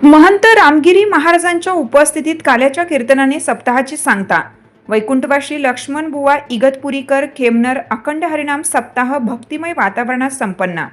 महंत रामगिरी महाराजांच्या उपस्थितीत काल्याच्या कीर्तनाने सप्ताहाची सांगता. वैकुंठवासी लक्ष्मण बुवा इगतपुरीकर खेमनर अखंड हरिनाम सप्ताह भक्तिमय वातावरणात संपन्न.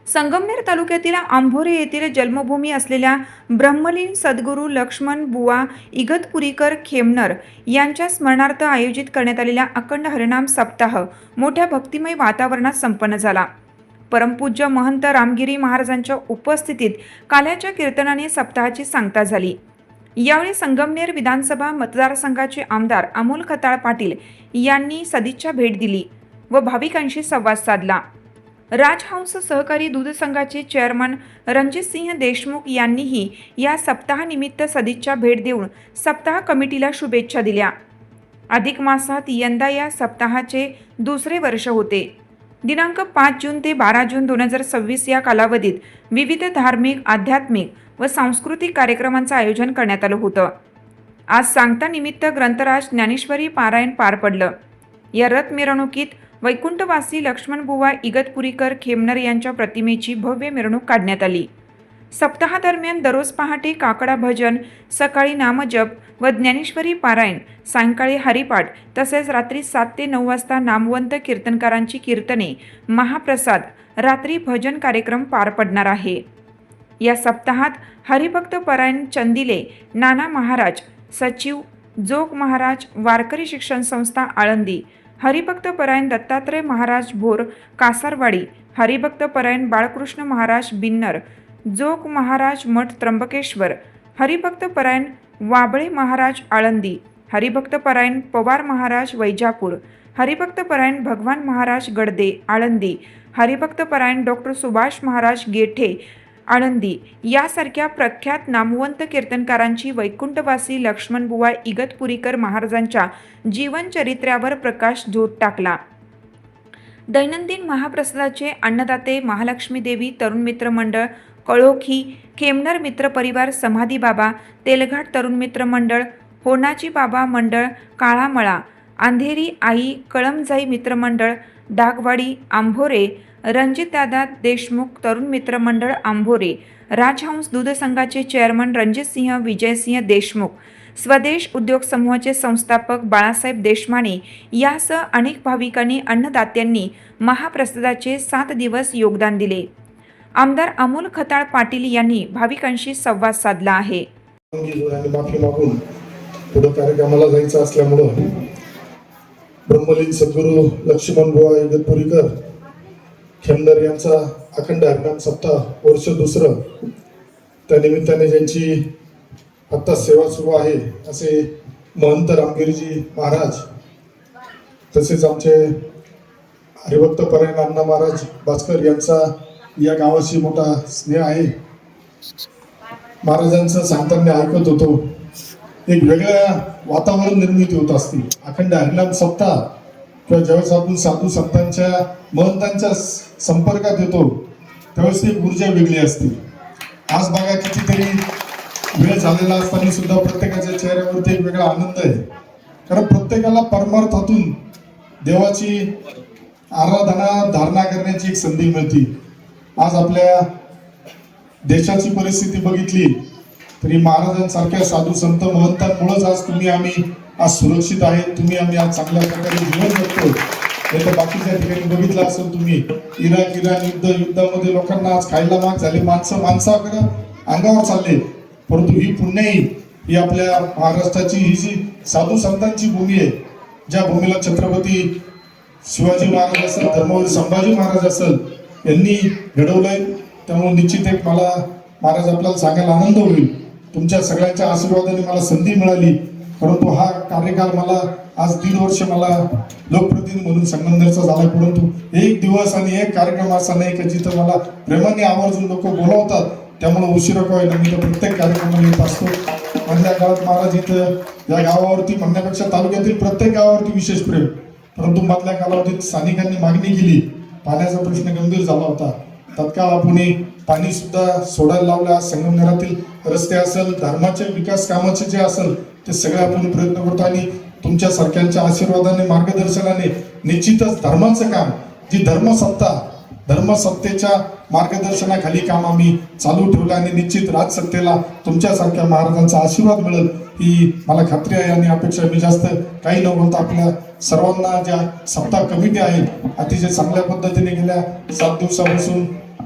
संगमनेर तालुक्यातील आंभोरे येथील जन्मभूमी असलेल्या ब्रह्मलीन सद्गुरू लक्ष्मण बुवा इगतपुरीकर खेमनर यांच्या स्मरणार्थ आयोजित करण्यात आलेला अखंड हरिनाम सप्ताह मोठ्या भक्तिमय वातावरणात संपन्न झाला. परमपूज्य महंत रामगिरी महाराजांच्या उपस्थितीत काल्याच्या कीर्तनाने सप्ताहाची सांगता झाली. यावेळी संगमनेर विधानसभा मतदारसंघाचे आमदार अमोल खताळ पाटील यांनी सदिच्छा भेट दिली व भाविकांशी संवाद साधला. राजहंस सहकारी दूध संघाचे चेअरमन रणजितसिंह देशमुख यांनीही या सप्ताहानिमित्त सदिच्छा भेट देऊन सप्ताह कमिटीला शुभेच्छा दिल्या. अधिक मासात यंदा या सप्ताहाचे दुसरे वर्ष होते. दिनांक 5 जून ते 12 जून 2026 या कालावधीत विविध धार्मिक, आध्यात्मिक व सांस्कृतिक कार्यक्रमांचं आयोजन करण्यात आलं होतं. आज सांगतानिमित्त ग्रंथराज ज्ञानेश्वरी पारायण पार पडलं. या रथ मिरवणुकीत वैकुंठवासी लक्ष्मणबुवा इगतपुरीकर खेमनर यांच्या प्रतिमेची भव्य मिरवणूक काढण्यात आली. सप्ताहादरम्यान दररोज पहाटे काकडा भजन, सकाळी नामजप व ज्ञानेश्वरी पारायण, सायंकाळी हरिपाठ तसेच रात्री 7 ते 9 वाजता नामवंत कीर्तनकारांची कीर्तने, महाप्रसाद, रात्री भजन कार्यक्रम पार पडणार आहे. या सप्ताहात हरिभक्त परायण चंदिले नाना महाराज, सचिव जोग महाराज, वारकरी शिक्षण संस्था आळंदी, हरिभक्त परायण दत्तात्रय महाराज भोर कासारवाडी, हरिभक्त परायण बाळकृष्ण महाराज बिन्नर, जोग महाराज मठ त्र्यंबकेश्वर, हरिभक्त परायण वाबळे महाराज आळंदी, हरिभक्त परायण पवार महाराज वैजापूर, हरिभक्त परायण भगवान महाराज गडदे आळंदी, हरिभक्त परायण डॉक्टर सुभाष महाराज गेठे आळंदी यासारख्या प्रख्यात नामवंत कीर्तनकारांची वैकुंठवासी लक्ष्मणबुवा इगतपुरीकर महाराजांच्या जीवनचरित्र्यावर प्रकाश झोत टाकला. दैनंदिन महाप्रसादाचे अन्नदाते महालक्ष्मी देवी तरुण मित्र मंडळ, कळोखी, खेमनर मित्र परिवार, समाधी बाबा, तेलघाट तरुण मित्र मंडळ, होनाजी बाबा मंडळ, काळामळा, अंधेरी आई, कळमजाई मित्रमंडळ, डागवाडी, आंभोरे, रणजितदादा देशमुख तरुण मित्र मंडळ आंभोरे, राजहंस दूध संघाचे चेअरमन रणजितसिंह विजयसिंह देशमुख, स्वदेश उद्योग समूहाचे संस्थापक बाळासाहेब देशमाने यासह अनेक भाविकांनी, अन्नदात्यांनी महाप्रसादाचे 7 दिवस योगदान दिले. आमदार अमोल खताळ पाटील यांनी भाविकांशी संवाद साधला आहे. माफी मागून पुढे कार्यक्रमाला जायचं असल्यामुळं ब्रह्मलीन सद्गुरू लक्ष्मणबुवा इगतपुरीकर खेमनर यांचा अखंड हरिनाम सप्ताह वर्ष दुसरं, त्या निमित्ताने ज्यांची आत्ता सेवा सुरू आहे असे महंत रामगिरीजी महाराज, तसेच आमचे हरिभक्त परायण अण्णा महाराज बाचकर यांचा या गावाशी मोठा स्नेह आहे. महाराजांचं सांगताना ऐकत होतो, एक वेगळ्या वातावरण निर्मिती होत असते. अखंड हरिनाम सप्ताह किंवा ज्यावेळेस आपण साधू संतांच्या महंतांच्या संपर्कात येतो त्यावेळेस ती ऊर्जा वेगळी असते. आज बघा कितीतरी वेळ झालेला असताना सुद्धा प्रत्येकाच्या चेहऱ्यावरती एक वेगळा आनंद आहे. कारण प्रत्येकाला परमार्थातून देवाची आराधना धारणा करण्याची एक संधी मिळते. आज आपल्या देशाची परिस्थिती बघितली तरी महाराजांसारख्या साधू संत महंतांमुळेच आज आम्ही आज सुरक्षित आहे. आम्ही आज चांगल्या प्रकारे जीवन जगतो. नाही तर बाकीच्या ठिकाणी बघितलं असेल तुम्ही, इराण युद्धामध्ये लोकांना आज खायला माग झाले, माणसाकडे अंगावर चालले. परंतु ही पुण्याई ही आपल्या महाराष्ट्राची ही जी साधू संतांची भूमी आहे, ज्या भूमीला छत्रपती शिवाजी महाराज असेल, धर्मवीर संभाजी महाराज असेल यांनी घडवलंय. त्यामुळे निश्चित एक मला महाराज आपल्याला सांगायला आनंद होईल, तुमच्या सगळ्यांच्या आशीर्वादाने मला संधी मिळाली. परंतु हा कार्यकाल मला आज 1.5 वर्ष मला लोकप्रतिनिधी म्हणून संगमनेरचा झाला. परंतु एक दिवस आणि एक कार्यक्रम असा नाही की जिथं मला प्रेमाने आवर्जून लोक बोलावतात. त्यामुळे उशिरा काय मी तर प्रत्येक कार्यक्रमाला येत असतो. मधल्या काळात महाराज इथं या गावावरती म्हणण्यापेक्षा तालुक्यातील प्रत्येक गावावरती विशेष प्रेम. परंतु मधल्या कालावधीत स्थानिकांनी मागणी केली, पाण्याचा प्रश्न गंभीर झाला होता. तत्काळ आपण पाणी सुद्धा सोडायला लावलं. आज संगमनेरातील रस्ते असेल, धर्माचे विकास कामाचे जे असेल ते सगळे आपण प्रयत्न करतो. आणि तुमच्या सारख्यांच्या आशीर्वादाने, मार्गदर्शनाने निश्चितच धर्माचं काम, जी धर्मसत्ता धर्मसत्तेच्या मार्गदर्शनाखाली काम आम्ही चालू ठेवलं आणि निश्चित राजसत्तेला तुमच्यासारख्या महाराजांचा आशीर्वाद मिळेल ही मला खात्री आहे. आणि अपेक्षा मी जास्त काही न बोलता आपल्या सर्वांना ज्या सप्ताह कमिटी आहे अतिशय चांगल्या पद्धतीने गेल्या 7 दिवसापासून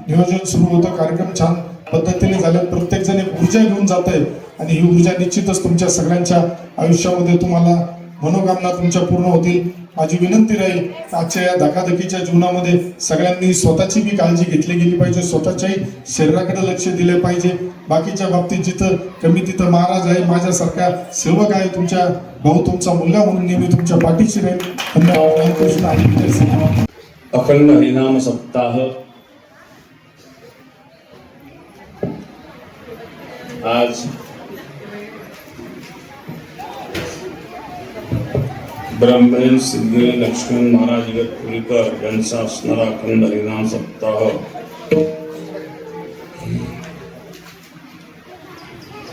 नियोजन सुरू होतं, कार्यक्रम छान पद्धतीने झाले, प्रत्येक जण एक ऊर्जा घेऊन जात आहे आणि ही ऊर्जा निश्चितच तुमच्या सगळ्यांच्या आयुष्यामध्ये तुम्हाला मनोकामना तुमच्या पूर्ण होतील. माझी विनंती राहील आजच्या या धकाधकीच्या जीवनामध्ये सगळ्यांनी स्वतःची बी काळजी घेतली गेली पाहिजे, स्वतःच्याही शरीराकडे लक्ष दिले पाहिजे. बाकीच्या बाबतीत जिथं कमी तिथं महाराज आहे, माझ्यासारखा सेवक आहे, तुमच्या भाऊ तुमचा मुलगा म्हणून नेहमी तुमच्या पाठीशी राहील. धन्यवाद. कृष्ण हरी जय श्रीराम. अखंड हरिनाम सप्ताह आज ब्रह्मलीन सिद्धी लक्ष्मण महाराज इगतपुरीकर यांचा असणारा अखंड हरिनाम सप्ताह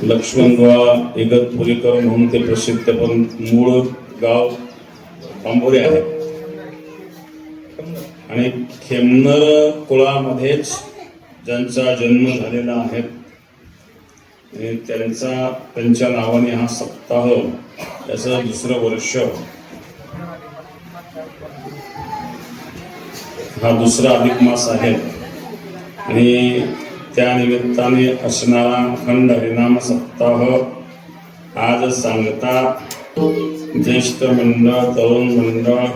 लक्ष्मणबुवा इगतपुरीकर म्हणून ते प्रसिद्ध, पण मूळ गाव आंबोरे आहे आणि खेमनर कुळामध्येच ज्यांचा जन्म झालेला आहे आणि त्यांच्या नावाने हा सप्ताह याचं दुसरं वर्ष, हा दुसरा अधिक मास आहे आणि त्या निमित्ताने असणारा अखंड हरिनाम सप्ताह आज सांगता ज्येष्ठ मंडळ, तरुण मंडळ,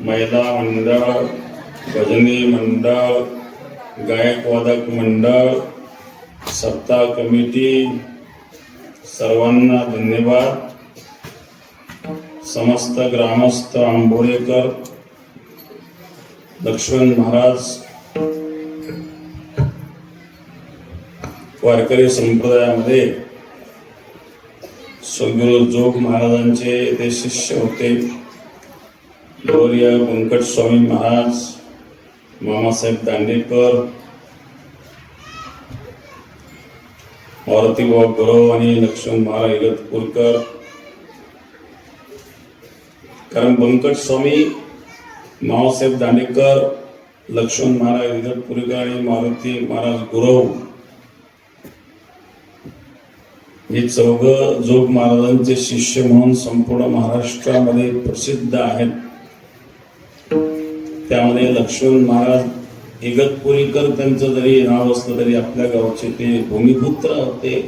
महिला मंडळ, भजनी मंडळ, गायक वादक मंडळ, सप्ताह कमिटी सर्वांना धन्यवाद. समस्त ग्रामस्थ आंबोरेकर लक्ष्मण महाराज वारकरी संप्रदायामध्ये सद्गुरू जोग महाराजांचे ते शिष्य होते. गौर्य व्यंकट स्वामी महाराज, मामासाहेब दांडेकर, मारुतीबाबा गुरव आणि लक्ष्मण महाराज इगतपुरकर. कारण व्यंकट स्वामी, मामासाहेब दांडेकर, लक्ष्मण महाराज इगतपुरकर आणि मारुती महाराज गुरव हे चौघ जोग महाराजांचे शिष्य म्हणून संपूर्ण महाराष्ट्रामध्ये प्रसिद्ध आहेत. त्यामध्ये लक्ष्मण महाराज इगतपुरीकर त्यांचं जरी नाव असलं तरी आपल्या गावचे ते भूमिपुत्र होते.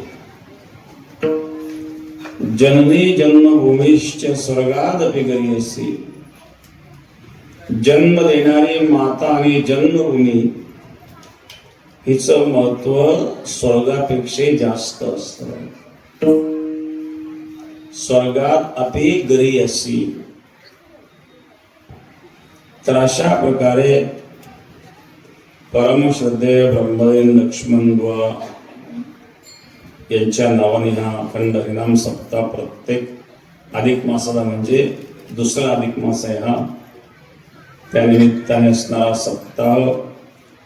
जननी जन्मभूमीश्च स्वर्गादपि गरीयसी, जन्म देणारी माता आणि जन्मभूमी हिचं महत्व स्वर्गापेक्षा जास्त असतं. स्वर्गात अपि गरीयसी. तर अशा प्रकारे परमश्रद्धेय ब्रह्मलीन लक्ष्मणबुवा यांच्या नावाने हा अखंड हरिनाम सप्ताह प्रत्येक अधिक मासाला, म्हणजे दुसरा अधिक मास आहे हा, त्या निमित्ताने असणारा सप्ताह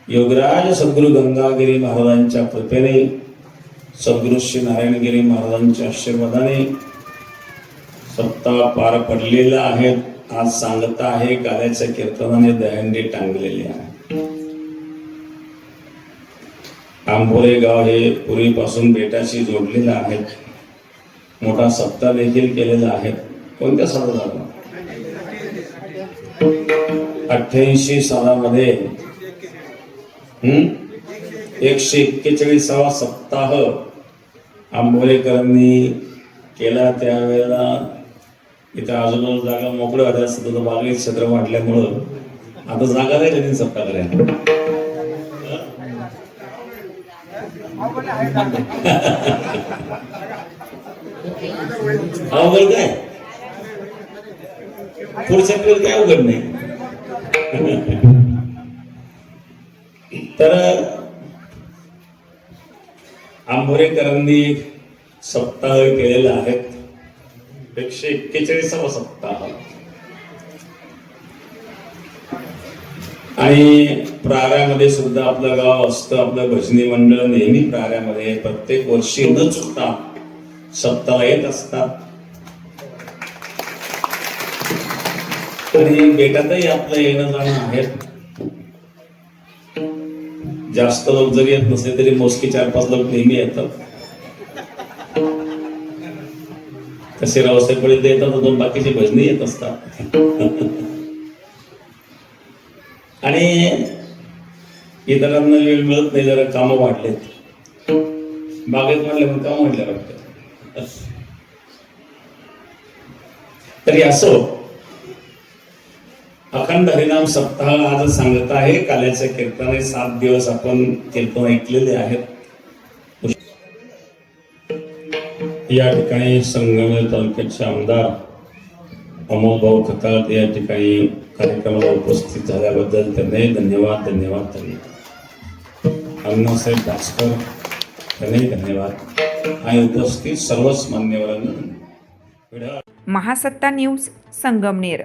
योगराज सद्गुरू गंगागिरी महाराजांच्या कृपेने, सद्गुरू श्री नारायणगिरी महाराजांच्या आशीर्वादाने सप्ताह पार पडलेला आहे. आज सांगता आहे गाण्याच्या कीर्तनाने दहंडी टांगलेली आहे. आंबोरे गाव हे पूर्वीपासून बेटाशी जोडलेलं आहे. मोठा सप्ताह देखील केलेला आहे. कोणत्या सालात झाला? 88 सालामध्ये 141वा सप्ताह आंबोरेकरांनी केला. त्यावेळेला इथं आजूबाजूला जागा मोकळ्या होत्या, सतत बागेत क्षेत्र वाढल्यामुळं आता जागा नाही त्यांनी सप्ताह करायला. अवघड काय, पुढच्या पिढीत काय अवघड नाही. तर आंबोरेकरांनी सप्ताह केलेला आहे. 141वा सप्ताह आणि प्राऱ्यामध्ये सुद्धा आपलं गाव असतं, आपलं भजनी मंडळ नेहमी प्राऱ्यामध्ये प्रत्येक वर्षी न चुकता सप्ताह येत असतात. आणि बेटातही आपलं येणं जाणं आहे. जास्त लोक जरी येत नसले तरी मोजके 4-5 लोक नेहमी येतात. तसे रावसाहेब पडे येतात तर 2 बाकीचे भजनी येत असतात. आणि इतरांना वेळ मिळत नाही, जरा कामं वाढलेत. बागेत म्हणले म्हणून काम वाढले वाटतं. तरी असो, अखंड हरिनाम सप्ताह आज सांगत आहे. काल्याच्या कीर्तनाने 7 दिवस आपण कीर्तन ऐकलेले आहेत. या ठिकाणी संगमनेर तालुक्याचे आमदार अमोल भाऊ खताळ या ठिकाणी कार्यक्रमाला उपस्थित झाल्याबद्दल त्यांनी धन्यवाद. अण्णासाहेब भास्कर त्यांनी धन्यवाद. आणि उपस्थित सर्वच मान्यवरांना. महासत्ता न्यूज संगमनेर.